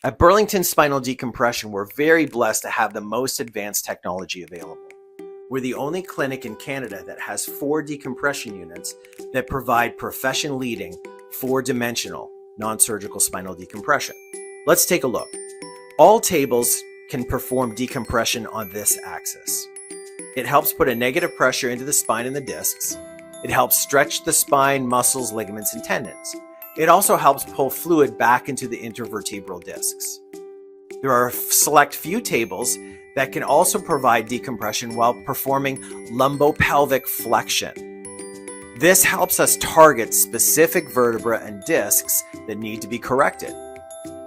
At Burlington Spinal Decompression, we're very blessed to have the most advanced technology available. We're the only clinic in Canada that has 4 decompression units that provide profession-leading 4-dimensional non-surgical spinal decompression. Let's take a look. All tables can perform decompression on this axis. It helps put a negative pressure into the spine and the discs. It helps stretch the spine, muscles, ligaments, and tendons. It also helps pull fluid back into the intervertebral discs. There are select few tables that can also provide decompression while performing lumbopelvic flexion. This helps us target specific vertebrae and discs that need to be corrected.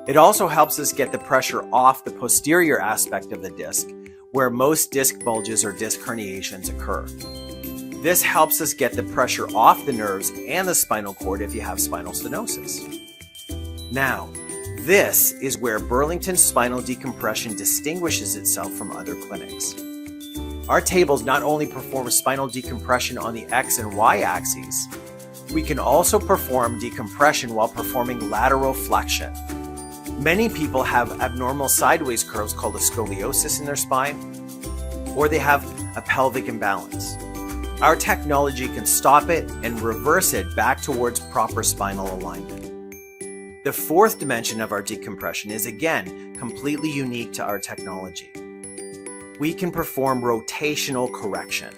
It also helps us get the pressure off the posterior aspect of the disc, where most disc bulges or disc herniations occur. This helps us get the pressure off the nerves and the spinal cord if you have spinal stenosis. Now, this is where Burlington Spinal Decompression distinguishes itself from other clinics. Our tables not only perform spinal decompression on the X and Y axes, we can also perform decompression while performing lateral flexion. Many people have abnormal sideways curves called a scoliosis in their spine, or they have a pelvic imbalance. Our technology can stop it and reverse it back towards proper spinal alignment. The 4th dimension of our decompression is again completely unique to our technology. We can perform rotational correction.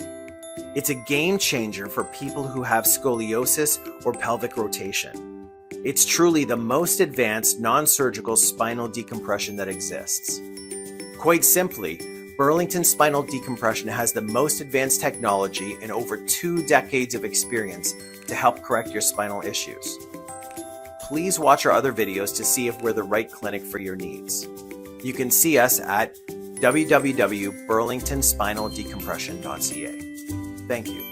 It's a game changer for people who have scoliosis or pelvic rotation. It's truly the most advanced non-surgical spinal decompression that exists. Quite simply, Burlington Spinal Decompression has the most advanced technology and over 2 decades of experience to help correct your spinal issues. Please watch our other videos to see if we're the right clinic for your needs. You can see us at www.burlingtonspinaldecompression.ca. Thank you.